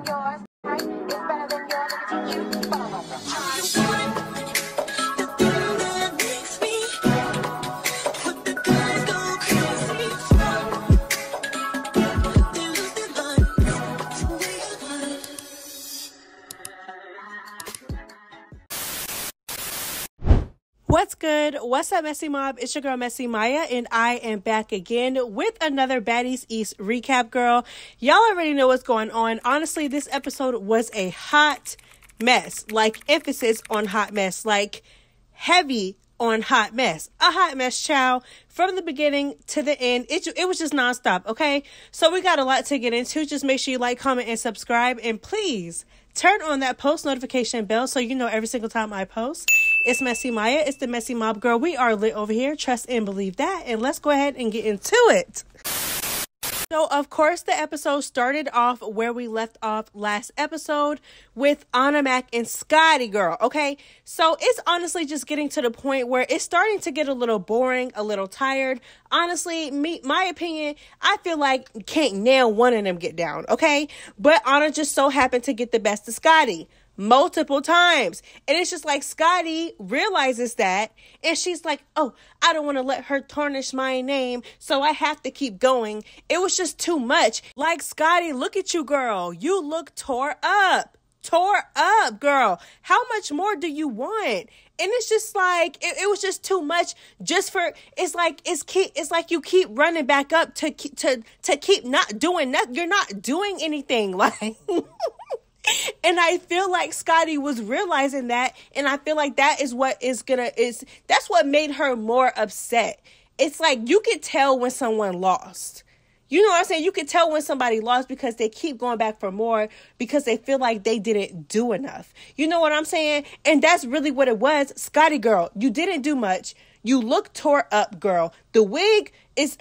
Yours, right? It's better than yours. Let me teach you. What's good? What's up, Messy Mob? It's your girl, Messy Maya, and I am back again with another Baddies East recap, girl. Y'all already know what's going on. Honestly, this episode was a hot mess. Like, emphasis on hot mess. Like, heavy on hot mess. A hot mess, child. From the beginning to the end, it was just nonstop, okay? So we got a lot to get into. Just make sure you like, comment, and subscribe. And please, turn on that post notification bell so you know every single time I post. It's Messy Maya. It's the Messy Mob, girl. We are lit over here. Trust and believe that. And let's go ahead and get into it. So, of course, the episode started off where we left off last episode with Anna Mac and Scotty, girl, okay? So, it's honestly just getting to the point where it's starting to get a little boring, a little tired. Honestly, my opinion, I feel like can't nail one of them get down, okay? But Anna just so happened to get the best of Scotty multiple times. And it's just like Scotty realizes that, and she's like, oh, I don't want to let her tarnish my name, so I have to keep going. It was just too much. Like, Scotty, look at you, girl. You look tore up, girl. How much more do you want? And it's just like, it was just too much just for, it's like you keep running back up to keep not doing nothing. You're not doing anything. Like, and I feel like Scotty was realizing that, and I feel like that is what that's what made her more upset. It's like, you could tell when someone lost. You know what I'm saying? You could tell when somebody lost because they keep going back for more because they feel like they didn't do enough. You know what I'm saying? And that's really what it was. Scotty, girl, you didn't do much. You look tore up, girl. The wig is...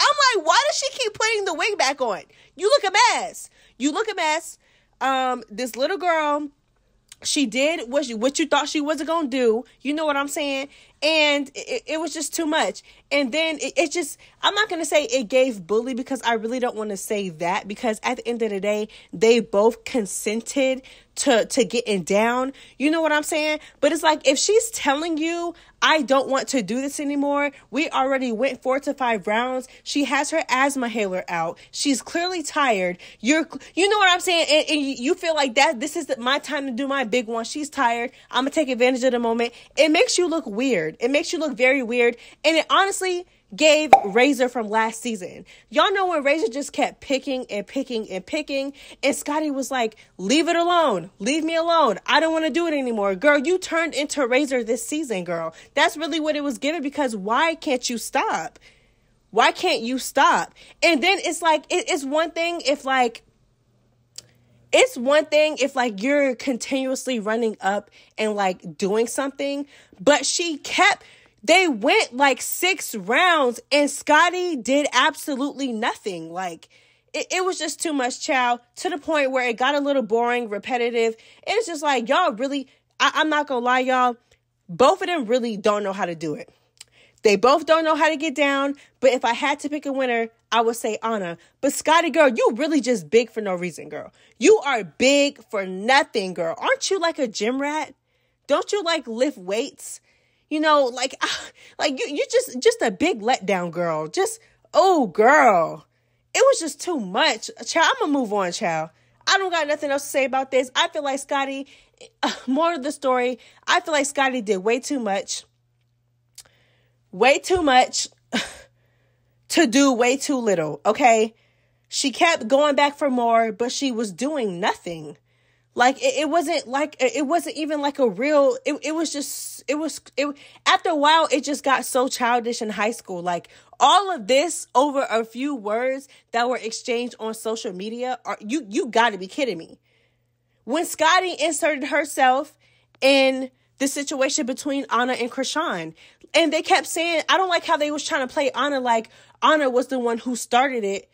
I'm like, why does she keep putting the wig back on? You look a mess. This little girl, she did what you thought she wasn't going to do. You know what I'm saying? And it was just too much. And then it just, I'm not going to say it gave bully because I really don't want to say that, because at the end of the day, they both consented to getting down. You know what I'm saying? But it's like, if she's telling you, I don't want to do this anymore. We already went 4 to 5 rounds. She has her asthma inhaler out. She's clearly tired. You know what I'm saying? And you feel like that this is my time to do my big one. She's tired. I'm going to take advantage of the moment. It makes you look weird. It makes you look very weird. And it honestly gave Razor from last season. Y'all know when Razor just kept picking and picking and picking, and Scotty was like, leave it alone. Leave me alone. I don't want to do it anymore. Girl, you turned into Razor this season, girl. That's really what it was given, because why can't you stop? Why can't you stop? And then it's like, it's one thing if you're continuously running up and like doing something, but they went like 6 rounds and Scotty did absolutely nothing. Like, it was just too much, child, to the point where it got a little boring, repetitive. And it's just like, y'all really, I'm not gonna lie, y'all, both of them really don't know how to do it. They both don't know how to get down. But if I had to pick a winner, I would say Anna. But Scotty, girl, you really just big for no reason, girl. You are big for nothing, girl. Aren't you like a gym rat? Don't you like lift weights? You know, like you just a big letdown, girl. Just, oh, girl. It was just too much. Child, I'm going to move on, child. I don't got nothing else to say about this. I feel like Scotty, more of the story, I feel like Scotty did way too much to do way too little, okay? She kept going back for more, but she was doing nothing. Like, it wasn't even like a real, after a while, it just got so childish in high school. Like, all of this over a few words that were exchanged on social media, you gotta be kidding me. When Scotty inserted herself in the situation between Anna and Krishan, and they kept saying, I don't like how they was trying to play Anna like Anna was the one who started it,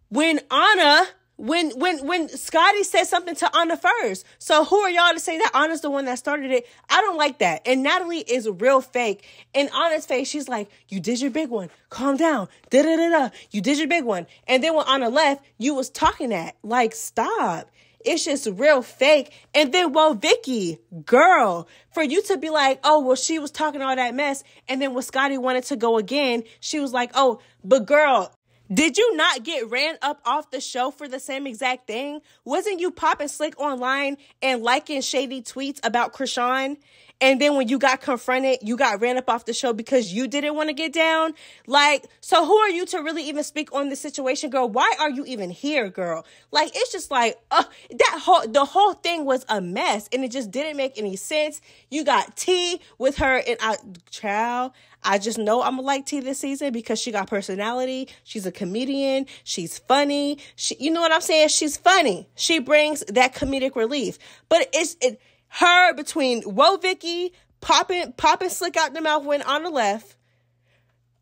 when Anna when Scotty said something to Anna first. So who are y'all to say that Anna's the one that started it? I don't like that. And Natalie is real fake. In Anna's face, she's like, you did your big one. Calm down. Da-da-da-da. You did your big one. And then when Anna left, you was talking that. Like, stop. It's just real fake. And then, well, Vicky, girl, for you to be like, oh, well, she was talking all that mess. And then when Scotty wanted to go again, she was like, oh, but girl, did you not get ran up off the show for the same exact thing? Wasn't you popping slick online and liking shady tweets about Krishan? And then when you got confronted, you got ran up off the show because you didn't want to get down? Like, so who are you to really even speak on the situation, girl? Why are you even here, girl? Like, it's just like, the whole thing was a mess and it just didn't make any sense. You got T with her and I just know I'm gonna like T this season because she got personality. She's a comedian. She's funny. You know what I'm saying? She's funny. She brings that comedic relief. But her between Whoa Vicky popping slick out the mouth when on the left.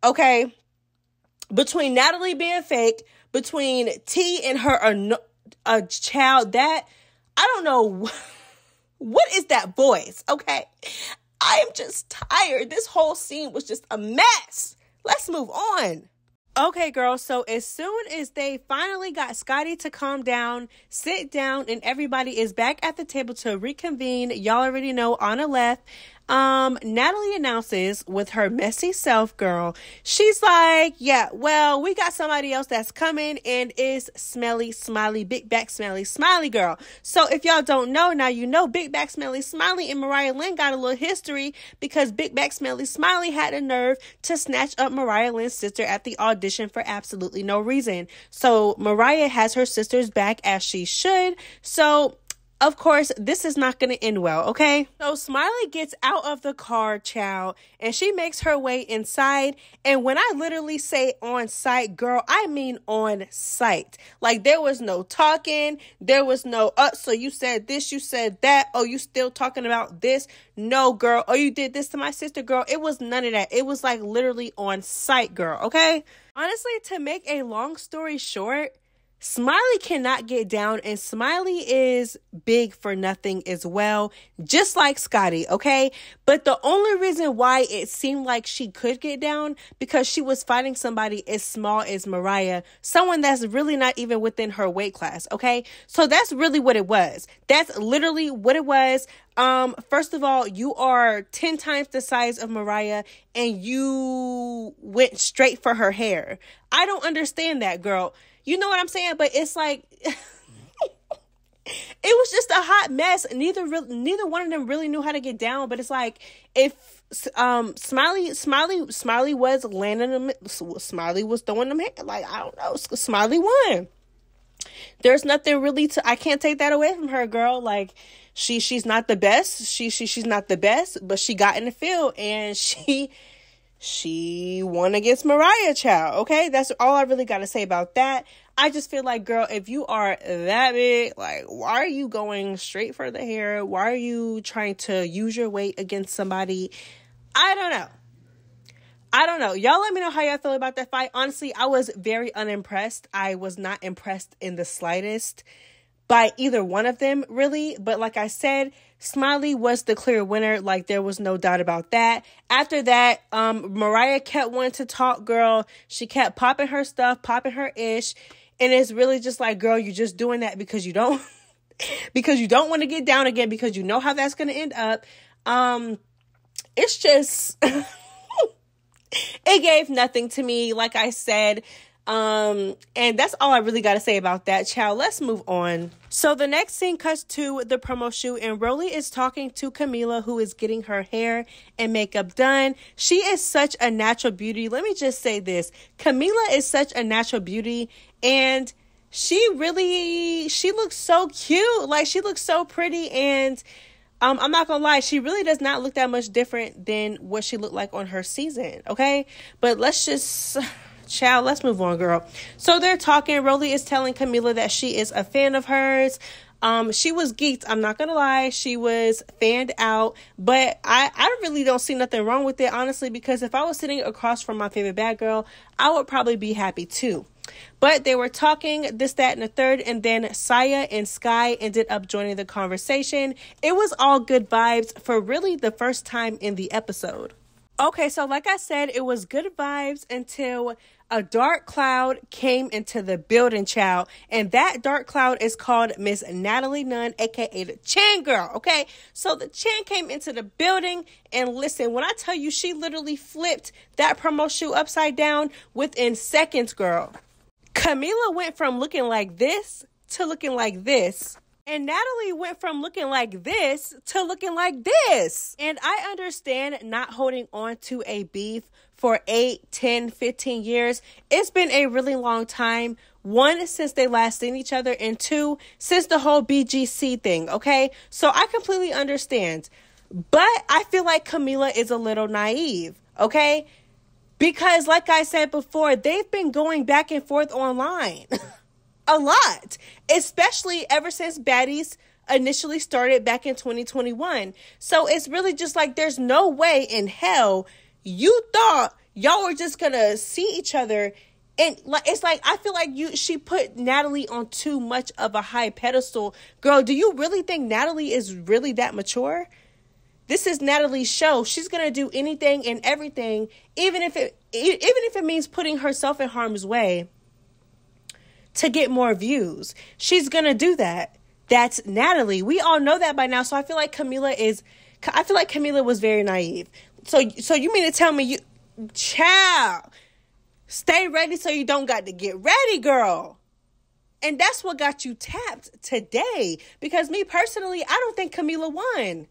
Okay. Between Natalie being fake, between T and her a child that I don't know what is that voice. Okay. I am just tired. This whole scene was just a mess. Let's move on. Okay, girl. So as soon as they finally got Scotty to calm down, sit down, and everybody is back at the table to reconvene, y'all already know Anna left. Natalie announces with her messy self, girl. She's like, yeah, well, we got somebody else that's coming and is smelly, smiley, big back, smelly, smiley girl. So if y'all don't know, now you know Big Back, Smelly, Smiley and Mariah Lynn got a little history because Big Back, Smelly, Smiley had a nerve to snatch up Mariah Lynn's sister at the audition for absolutely no reason. So Mariah has her sister's back as she should. So of course, this is not going to end well, okay? So Smiley gets out of the car, child, and she makes her way inside. And when I literally say on site, girl, I mean on site. Like, there was no talking. There was no, so you said this, you said that. Oh, you still talking about this? No, girl. Oh, you did this to my sister, girl. It was none of that. It was like literally on site, girl, okay? Honestly, to make a long story short, Smiley cannot get down, and Smiley is big for nothing as well, just like Scotty, okay? But the only reason why it seemed like she could get down, because she was fighting somebody as small as Mariah, someone that's really not even within her weight class, okay? So that's really what it was. That's literally what it was. First of all, you are 10 times the size of Mariah, and you went straight for her hair. I don't understand that, girl. You know what I'm saying? But it's like, it was just a hot mess. Neither one of them really knew how to get down. But it's like, if Smiley was landing them, Smiley was throwing them, like, I don't know, Smiley won. There's nothing really I can't take that away from her, girl. Like, she's not the best. She's not the best, but she got in the field and she won against Mariah, child. Okay, that's all I really got to say about that. I just feel like, girl, if you are that big, like, why are you going straight for the hair? Why are you trying to use your weight against somebody? I don't know. Y'all let me know how y'all feel about that fight. Honestly, I was very unimpressed. I was not impressed in the slightest by either one of them, really. But like I said, Smiley was the clear winner. Like, there was no doubt about that. After that, Mariah kept wanting to talk, girl. She kept popping her stuff, popping her ish. And it's really just like, girl, you're just doing that because you don't want to get down again, because you know how that's going to end up. It's just, it gave nothing to me, like I said. And that's all I really got to say about that, child. Let's move on. So the next scene cuts to the promo shoot, and Rolly is talking to Camilla, who is getting her hair and makeup done. She is such a natural beauty. Let me just say this. Camilla is such a natural beauty, and she looks so cute. Like, she looks so pretty, and I'm not gonna lie, she really does not look that much different than what she looked like on her season, okay? But let's move on, girl. So they're talking. Rolly is telling Camilla that she is a fan of hers. She was geeked. I'm not gonna lie. She was fanned out, but I really don't see nothing wrong with it, honestly, because if I was sitting across from my favorite bad girl, I would probably be happy too. But they were talking this, that, and the third, and then Saya and Sky ended up joining the conversation. It was all good vibes for really the first time in the episode. Okay, so like I said, it was good vibes until a dark cloud came into the building, child. And that dark cloud is called Miss Natalie Nunn, aka the Chan Girl, okay? So the Chan came into the building, and listen, when I tell you she literally flipped that promo shoe upside down within seconds, girl. Camilla went from looking like this to looking like this. And Natalie went from looking like this to looking like this. And I understand not holding on to a beef for 8, 10, 15 years. It's been a really long time. 1, since they last seen each other. And 2, since the whole BGC thing, okay? So I completely understand. But I feel like Camilla is a little naive, okay? Because like I said before, they've been going back and forth online. A lot, especially ever since Baddies initially started back in 2021. So it's really just like there's no way in hell you thought y'all were just gonna see each other. And like it's like I feel like she put Natalie on too much of a high pedestal. Girl, do you really think Natalie is really that mature? This is Natalie's show. She's gonna do anything and everything, even if it means putting herself in harm's way to get more views. She's gonna do that. That's Natalie. We all know that by now. So I feel like Camilla was very naive. So you mean to tell me child, stay ready so you don't got to get ready, girl. And that's what got you tapped today. Because me personally, I don't think Camilla won.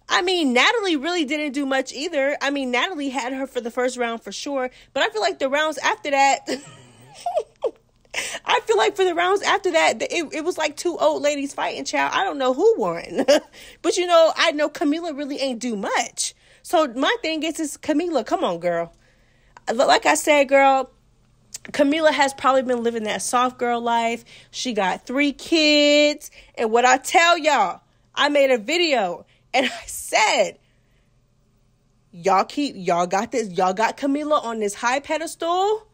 I mean, Natalie really didn't do much either. I mean, Natalie had her for the first round for sure. But I feel like the rounds after that... I feel like for the rounds after that, it was like 2 old ladies fighting, child. I don't know who won. But, I know Camilla really ain't do much. So my thing is Camilla, come on, girl. Like I said, girl, Camilla has probably been living that soft girl life. She got 3 kids. And what I tell y'all, I made a video and I said, y'all got Camilla on this high pedestal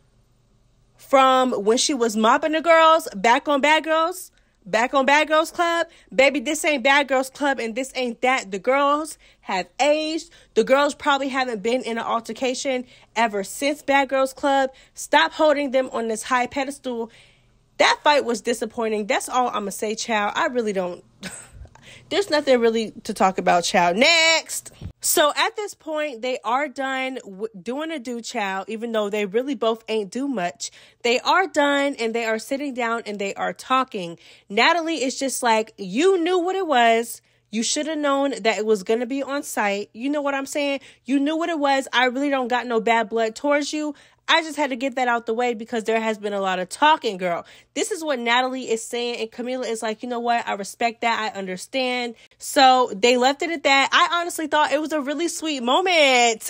from when she was mopping the girls back on Bad Girls Club. Baby, this ain't Bad Girls Club and this ain't that. The girls have aged. The girls probably haven't been in an altercation ever since Bad Girls Club. Stop holding them on this high pedestal. That fight was disappointing. That's all I'm gonna say, child. I really don't... There's nothing really to talk about, child. Next! So at this point, they are done doing a do, child, even though they really both ain't do much. They are done and they are sitting down and they are talking. Natalie is just like, you knew what it was. You should have known that it was going to be on site. You know what I'm saying? You knew what it was. I really don't got no bad blood towards you. I just had to get that out the way because there has been a lot of talking, girl. This is what Natalie is saying. And Camilla is like, you know what? I respect that. I understand. So they left it at that. I honestly thought it was a really sweet moment.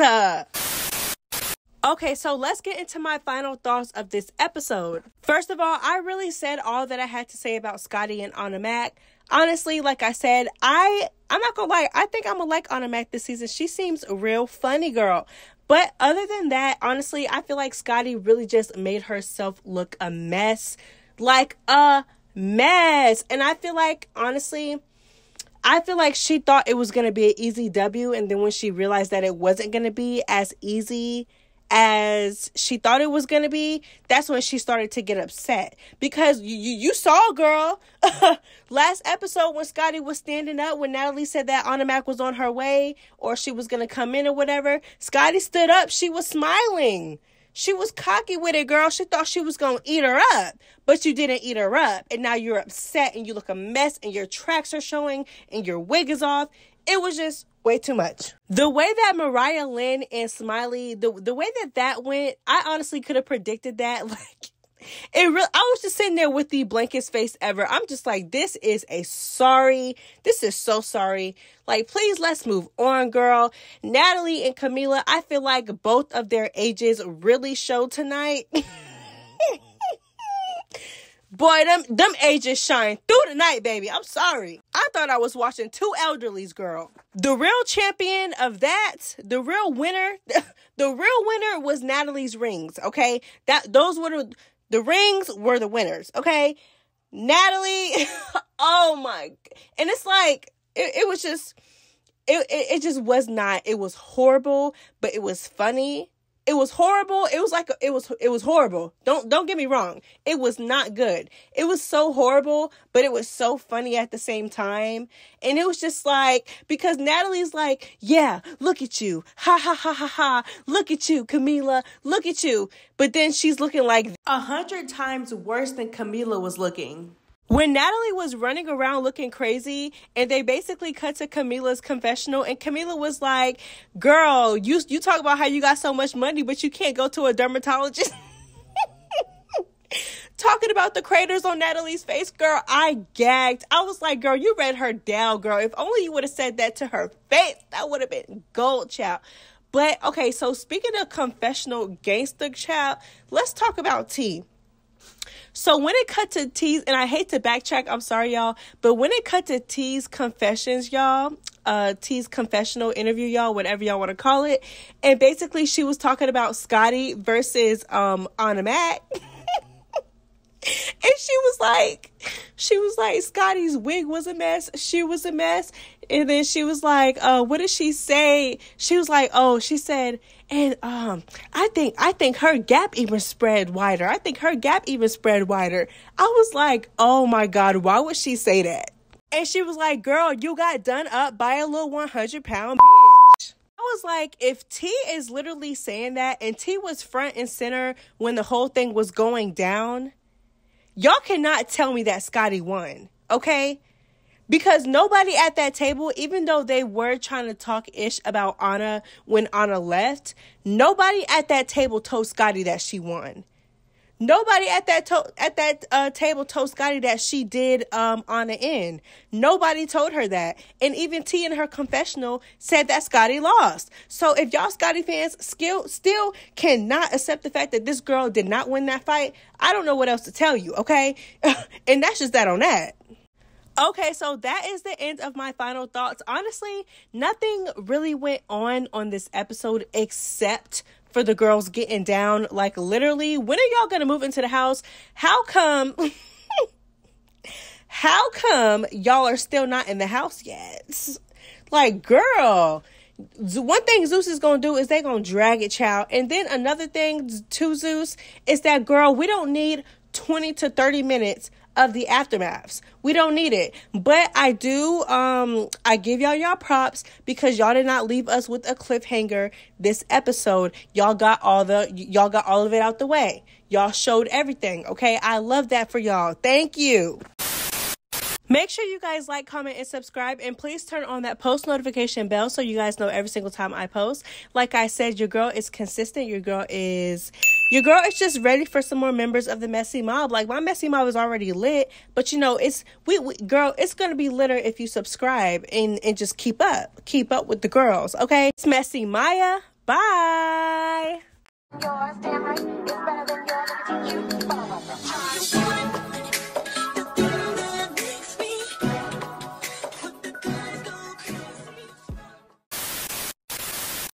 Okay, so let's get into my final thoughts of this episode. First of all, I really said all that I had to say about Scotty and Anna Mac. Honestly, like I said, I'm not gonna lie. I think I'm gonna like Anna Mac this season. She seems real funny, girl. But other than that, honestly, I feel like Scotty really just made herself look a mess. Like a mess. And I feel like, honestly, she thought it was going to be an easy W. And then when she realized that it wasn't going to be as easy as she thought it was going to be, that's when she started to get upset. Because you saw, girl, last episode when Scotty was standing up, when Natalie said that Anna Mac was on her way or she was going to come in or whatever, Scotty stood up. She was smiling. She was cocky with it, girl. She thought she was going to eat her up, but you didn't eat her up. And now you're upset and you look a mess and your tracks are showing and your wig is off. It was just way too much. The way that Mariah Lynn and Smiley, the way that went, I honestly could have predicted that. Like, I was just sitting there with the blankest face ever. I'm just like, this is so sorry. Like, please, let's move on, girl. Natalie and Camilla, I feel like both of their ages really showed tonight. Boy, them ages shine through the night, baby. I'm sorry. I thought I was watching 2 elderlies, girl. The real champion of that, the real winner was Natalie's rings, okay? Those were The rings were the winners, okay? Natalie, oh my, and it's like, it was just, it just was not, it was horrible, but it was funny. It was horrible. It was like, it was horrible. Don't get me wrong. It was not good. It was so horrible, but it was so funny at the same time. And it was just like, because Natalie's like, yeah, look at you. Ha ha ha ha ha. Look at you, Camilla. Look at you. But then she's looking like 100 times worse than Camilla was looking. When Natalie was running around looking crazy, and they basically cut to Camilla's confessional, and Camilla was like, girl, you talk about how you got so much money, but you can't go to a dermatologist. Talking about the craters on Natalie's face, girl, I gagged. I was like, girl, you read her down, girl. If only you would have said that to her face, that would have been gold, child. But, okay, so speaking of confessional gangster, child, let's talk about T. So when it cut to T's, and I hate to backtrack, I'm sorry, y'all, but when it cut to T's confessions, y'all, T's confessional interview, y'all, whatever y'all want to call it, and basically she was talking about Scotty versus Anna Mac. And she was like, Scotty's wig was a mess. She was a mess. And then she was like, what did she say? She was like, she said, and I think her gap even spread wider. I was like, oh my God, why would she say that? And she was like, girl, you got done up by a little 100-pound bitch. I was like, if T is literally saying that, and T was front and center when the whole thing was going down, y'all cannot tell me that Scotty won, okay? Because nobody at that table, even though they were trying to talk ish about Anna when Anna left, nobody at that table told Scotty that she won. Nobody at that table told Scotty that she did Anna in. Nobody told her that. And even T in her confessional said that Scotty lost. So if y'all Scotty fans still cannot accept the fact that this girl did not win that fight, I don't know what else to tell you, okay? And that's just that on that. Okay, so that is the end of my final thoughts. Honestly, nothing really went on this episode except for the girls getting down. Like, literally, when are y'all gonna move into the house? How come y'all are still not in the house yet? Like, girl, one thing Zeus is gonna do is they gonna drag it, child. And then another thing to Zeus is that, girl, we don't need 20 to 30 minutes of the aftermaths. We don't need it. But I do, I give y'all props because y'all did not leave us with a cliffhanger this episode. Y'all got all of it out the way. Y'all showed everything. Okay. I love that for y'all. Thank you. Make sure you guys like, comment, and subscribe, and please turn on that post notification bell so you guys know every single time I post. Like I said, your girl is consistent. Your girl is just ready for some more members of the messy mob. Like, my messy mob is already lit, but you know, it's gonna be litter if you subscribe and just keep up with the girls. Okay, it's Messy Maya. Bye. Yours, damn right. It's